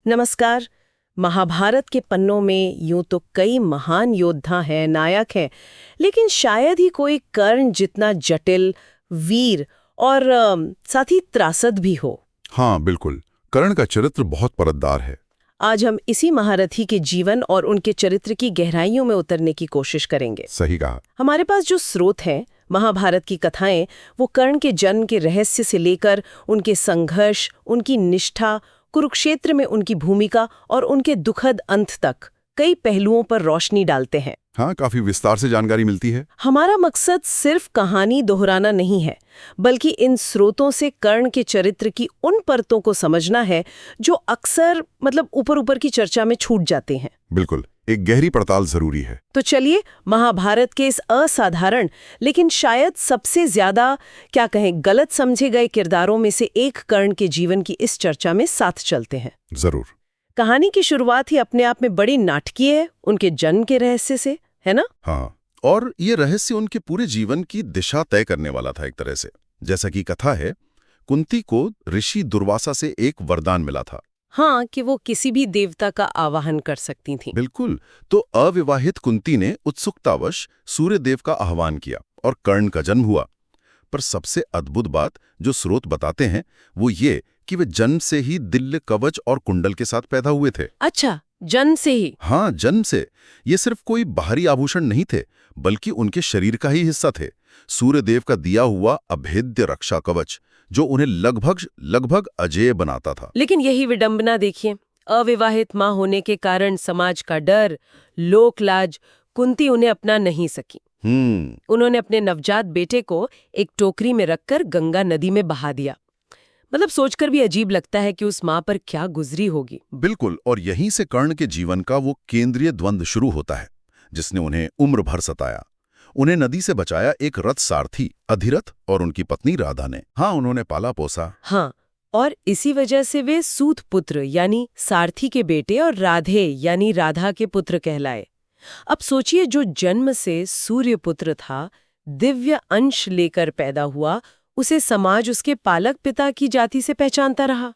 नमस्कार। महाभारत के पन्नों में यूं तो कई महान योद्धा हैं, नायक हैं, लेकिन शायद ही कोई कर्ण जितना जटिल, वीर और साथ ही त्रासद भी हो। हाँ बिल्कुल, कर्ण का चरित्र बहुत परतदार है। आज हम इसी महारथी के जीवन और उनके चरित्र की गहराइयों में उतरने की कोशिश करेंगे। सही कहा। हमारे पास जो स्रोत हैं, महाभारत की कथाएं, वो कर्ण के जन्म के रहस्य से लेकर उनके संघर्ष, उनकी निष्ठा, कुरुक्षेत्र में उनकी भूमिका और उनके दुखद अंत तक कई पहलुओं पर रोशनी डालते हैं। हाँ, काफी विस्तार से जानकारी मिलती है। हमारा मकसद सिर्फ कहानी दोहराना नहीं है, बल्कि इन स्रोतों से कर्ण के चरित्र की उन परतों को समझना है जो अक्सर ऊपर ऊपर की चर्चा में छूट जाते हैं। बिल्कुल, एक गहरी पड़ताल जरूरी है। तो चलिए महाभारत के इस असाधारण लेकिन शायद सबसे ज्यादा गलत समझे गए किरदारों में से एक कर्ण के जीवन की इस चर्चा में साथ चलते हैं। जरूर। कहानी की शुरुआत ही अपने आप में बड़ी नाटकीय है, उनके जन्म के रहस्य से, है ना? हाँ, और ये रहस्य उनके पूरे जीवन की दिशा तय करने वाला था एक तरह से। जैसा कि कथा है, कुंती को ऋषि दुर्वासा से एक वरदान मिला था। हाँ, कि वो किसी भी देवता का आवाहन कर सकती थीं। बिल्कुल। तो अविवाहित कुंती ने उत्सुकतावश सूर्यदेव का आह्वान किया और कर्ण का जन्म हुआ। पर सबसे अद्भुत बात जो स्रोत बताते हैं वो ये कि वे जन्म से ही दिल्य, कवच और कुंडल के साथ पैदा हुए थे। अच्छा, जन्म से ही? हाँ, जन्म से। ये सिर्फ कोई बाहरी आभूषण नहीं थे, बल्कि उनके शरीर का ही हिस्सा थे। सूर्यदेव का दिया हुआ अभेद्य रक्षा कवच जो उन्हें लगभग अजेय बनाता था। लेकिन यही विडंबना देखिए, अविवाहित मां होने के कारण समाज का डर, लोकलाज, कुंती उन्हें अपना नहीं सकी। उन्होंने अपने नवजात बेटे को एक टोकरी में रखकर गंगा नदी में बहा दिया। सोचकर भी अजीब लगता है कि उस मां पर क्या गुजरी होगी। बिल्कुल, और यहीं से कर्ण के जीवन का वो केंद्रीय द्वंद्व शुरू होता है जिसने उन्हें उम्र भर सताया। उन्हें नदी से बचाया एक रथ सारथी अधिरथ और उनकी पत्नी राधा ने। हाँ, उन्होंने पाला पोसा। हाँ, और इसी वजह से वे सूत पुत्र यानी सारथी के बेटे और राधे यानी राधा के पुत्र कहलाए। अब सोचिए, जो जन्म से सूर्य पुत्र था, दिव्य अंश लेकर पैदा हुआ, उसे समाज उसके पालक पिता की जाति से पहचानता रहा।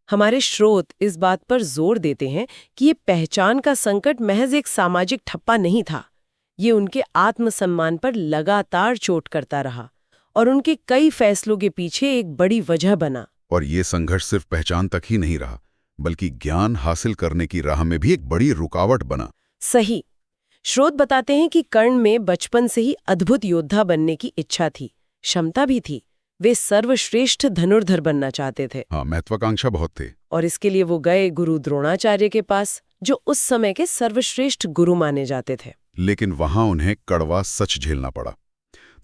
हमारे स्रोत इस बात पर जोर देते हैं कि ये पहचान का संकट महज एक सामाजिक ठप्पा नहीं था। ये उनके आत्मसम्मान पर लगातार चोट करता रहा और उनके कई फैसलों के पीछे एक बड़ी वजह बना। और ये संघर्ष सिर्फ पहचान तक ही नहीं रहा, बल्कि ज्ञान हासिल करने की राह में भी एक बड़ी रुकावट बना। सही। स्रोत बताते हैं कि कर्ण में बचपन से ही अद्भुत योद्धा बनने की इच्छा थी, क्षमता भी थी। वे सर्वश्रेष्ठ धनुर्धर बनना चाहते थे। हाँ, महत्वाकांक्षा बहुत थे। और इसके लिए वो गए गुरु द्रोणाचार्य के पास, जो उस समय के सर्वश्रेष्ठ गुरु माने जाते थे। लेकिन वहां उन्हें कड़वा सच झेलना पड़ा।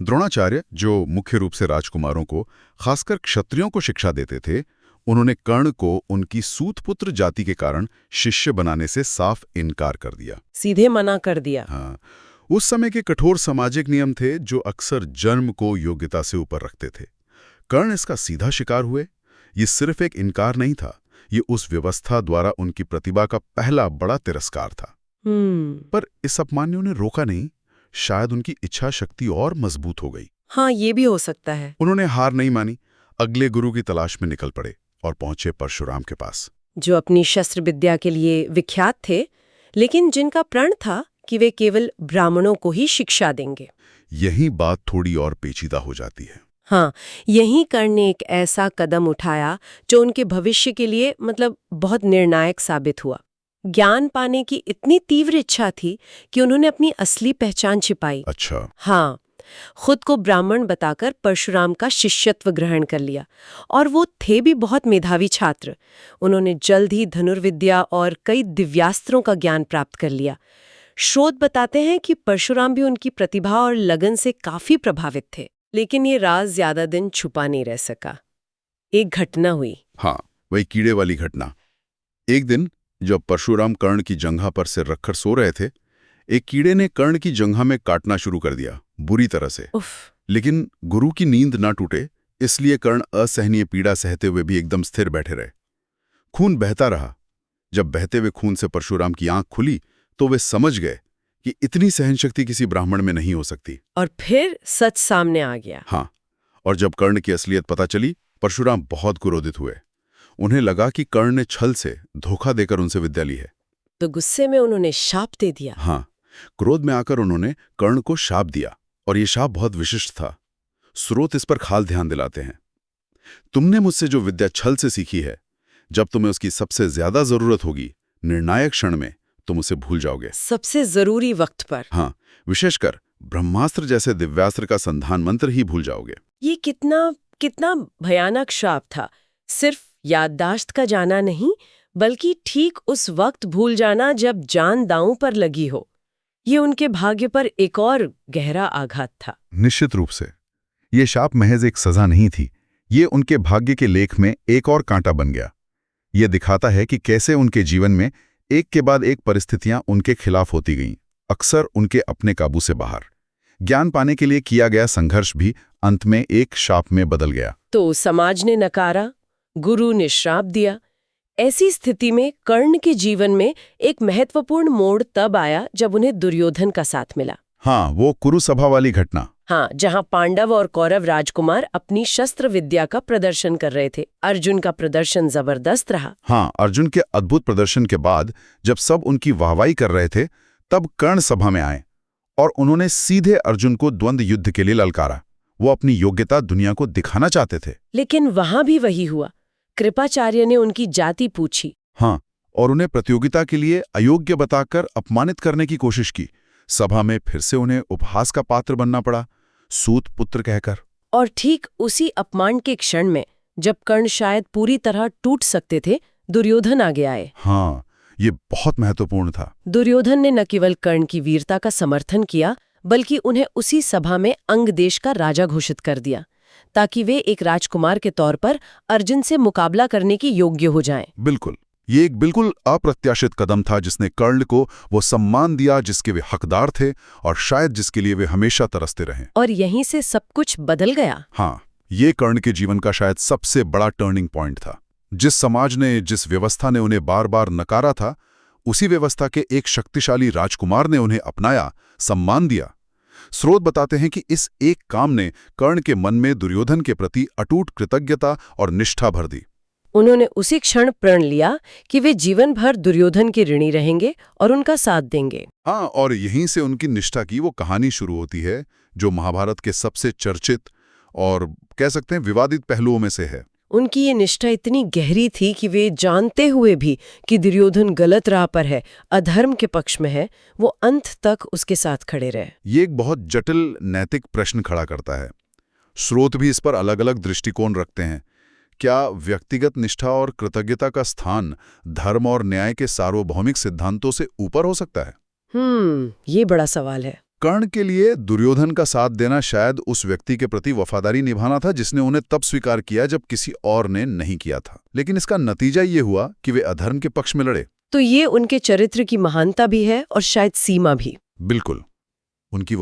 द्रोणाचार्य, जो मुख्य रूप से राजकुमारों को, खासकर क्षत्रियों को शिक्षा देते थे, उन्होंने कर्ण को उनकी सूतपुत्र जाति के कारण शिष्य बनाने से साफ इनकार कर दिया। सीधे मना कर दिया। हाँ, उस समय के कठोर सामाजिक नियम थे जो अक्सर जन्म को योग्यता से ऊपर रखते थे। कर्ण इसका सीधा शिकार हुए। ये सिर्फ एक इनकार नहीं था, ये उस व्यवस्था द्वारा उनकी प्रतिभा का पहला बड़ा तिरस्कार था। पर इस अपमान ने उन्हें रोका नहीं, शायद उनकी इच्छा शक्ति और मजबूत हो गई। हाँ, ये भी हो सकता है। उन्होंने हार नहीं मानी, अगले गुरु की तलाश में निकल पड़े और पहुंचे परशुराम के पास, जो अपनी शस्त्र विद्या के लिए विख्यात थे, लेकिन जिनका प्रण था कि वे केवल ब्राह्मणों को ही शिक्षा देंगे। यही बात थोड़ी और पेचीदा हो जाती है। हाँ, यहीं कर्ण ने एक ऐसा कदम उठाया जो उनके भविष्य के लिए बहुत निर्णायक साबित हुआ। ज्ञान पाने की इतनी तीव्र इच्छा थी कि उन्होंने अपनी असली पहचान छिपाई। अच्छा। हाँ, खुद को ब्राह्मण बताकर परशुराम का शिष्यत्व ग्रहण कर लिया। और वो थे भी बहुत मेधावी छात्र। उन्होंने जल्द ही धनुर्विद्या और कई दिव्यास्त्रों का ज्ञान प्राप्त कर लिया। स्रोत बताते हैं कि परशुराम भी उनकी प्रतिभा और लगन से काफी प्रभावित थे। लेकिन ये राज ज्यादा दिन छुपा नहीं रह सका। एक घटना हुई। हाँ, वही कीड़े वाली घटना। एक दिन जब परशुराम कर्ण की जंघा पर सिर रखकर सो रहे थे, एक कीड़े ने कर्ण की जंघा में काटना शुरू कर दिया, बुरी तरह से। लेकिन गुरु की नींद ना टूटे, इसलिए कर्ण असहनीय पीड़ा सहते हुए भी एकदम स्थिर बैठे रहे। खून बहता रहा। जब बहते हुए खून से परशुराम की आंख खुली तो वे समझ गए कि इतनी सहनशक्ति किसी ब्राह्मण में नहीं हो सकती। और फिर सच सामने आ गया। हाँ, और जब कर्ण की असलियत पता चली, परशुराम बहुत क्रोधित हुए। उन्हें लगा कि कर्ण ने छल से, धोखा देकर उनसे विद्या ली है। तो गुस्से में उन्होंने शाप दे दिया। हाँ, क्रोध में आकर उन्होंने कर्ण को शाप दिया, और ये शाप बहुत विशिष्ट था। स्रोत इस पर खास ध्यान दिलाते हैं। तुमने मुझसे जो विद्या छल से सीखी है, जब तुम्हें उसकी सबसे ज्यादा जरूरत होगी, निर्णायक क्षण में, तुम उसे भूल जाओगे। सबसे जरूरी वक्त पर। हाँ, विशेषकर ब्रह्मास्त्र जैसे दिव्यास्त्र का संधान मंत्र ही भूल जाओगे। ये कितना भयानक श्राप था। सिर्फ याददाश्त का जाना नहीं, बल्कि ठीक उस वक्त भूल जाना जब जान दांव पर लगी हो। ये उनके भाग्य पर एक और गहरा आघात था। निश्चित रूप से ये शाप महज एक सजा नहीं थी, ये उनके भाग्य के लेख में एक और कांटा बन गया। ये दिखाता है कि कैसे उनके जीवन में एक के बाद एक परिस्थितियां उनके खिलाफ होती गईं, अक्सर उनके अपने काबू से बाहर। ज्ञान पाने के लिए किया गया संघर्ष भी अंत में एक शाप में बदल गया। तो समाज ने नकारा, गुरु ने श्राप दिया। ऐसी स्थिति में कर्ण के जीवन में एक महत्वपूर्ण मोड़ तब आया जब उन्हें दुर्योधन का साथ मिला। हाँ, वो कुरुसभा वाली घटना। हाँ, जहां पांडव और कौरव राजकुमार अपनी शस्त्र विद्या का प्रदर्शन कर रहे थे। अर्जुन का प्रदर्शन जबरदस्त रहा। हाँ, अर्जुन के अद्भुत प्रदर्शन के बाद जब सब उनकी वाहवाही कर रहे थे, तब कर्ण सभा में आए और उन्होंने सीधे अर्जुन को द्वंद्व युद्ध के लिए ललकारा। वो अपनी योग्यता दुनिया को दिखाना चाहते थे। लेकिन वहां भी वही हुआ। कृपाचार्य ने उनकी जाति पूछी। हाँ, और उन्हें प्रतियोगिता के लिए अयोग्य बताकर अपमानित करने की कोशिश की। सभा में फिर से उन्हें उपहास का पात्र बनना पड़ा, सूत पुत्र कहकर। और ठीक उसी अपमान के क्षण में, जब कर्ण शायद पूरी तरह टूट सकते थे, दुर्योधन आगे आए। हाँ, ये बहुत महत्वपूर्ण था। दुर्योधन ने न केवल कर्ण की वीरता का समर्थन किया, बल्कि उन्हें उसी सभा में अंग देश का राजा घोषित कर दिया, ताकि वे एक राजकुमार के तौर पर अर्जुन से मुकाबला करने के योग्य हो जाएं। बिल्कुल, ये एक बिल्कुल अप्रत्याशित कदम था जिसने कर्ण को वो सम्मान दिया जिसके वे हकदार थे और शायद जिसके लिए वे हमेशा तरसते रहे। और यहीं से सब कुछ बदल गया। हाँ, ये कर्ण के जीवन का शायद सबसे बड़ा टर्निंग पॉइंट था। जिस समाज ने, जिस व्यवस्था ने उन्हें बार बार नकारा था, उसी व्यवस्था के एक शक्तिशाली राजकुमार ने उन्हें अपनाया, सम्मान दिया। स्रोत बताते हैं कि इस एक काम ने कर्ण के मन में दुर्योधन के प्रति अटूट कृतज्ञता और निष्ठा भर दी। उन्होंने उसी क्षण प्रण लिया कि वे जीवन भर दुर्योधन के ऋणी रहेंगे और उनका साथ देंगे। हाँ, और यहीं से उनकी निष्ठा की वो कहानी शुरू होती है जो महाभारत के सबसे चर्चित और कह सकते हैं विवादित पहलुओं में से है। उनकी ये निष्ठा इतनी गहरी थी कि वे जानते हुए भी कि दुर्योधन गलत राह पर है, अधर्म के पक्ष में है, वो अंत तक उसके साथ खड़े रहे। ये एक बहुत जटिल नैतिक प्रश्न खड़ा करता है। स्रोत भी इस पर अलग अलग दृष्टिकोण रखते हैं। क्या व्यक्तिगत निष्ठा और कृतज्ञता का स्थान धर्म और न्याय के सार्वभौमिक सिद्धांतों से ऊपर हो सकता है? ये बड़ा सवाल है। कर्ण के लिए दुर्योधन का साथ देना शायद उस व्यक्ति के प्रति वफादारी निभाना था जिसने उन्हें तब स्वीकार किया जब किसी और ने नहीं किया था। लेकिन इसका नतीजा ये हुआ कि वे अधर्म के पक्ष में लड़े। तो ये उनके चरित्र की महानता भी है और शायद सीमा भी। बिल्कुल, उनकी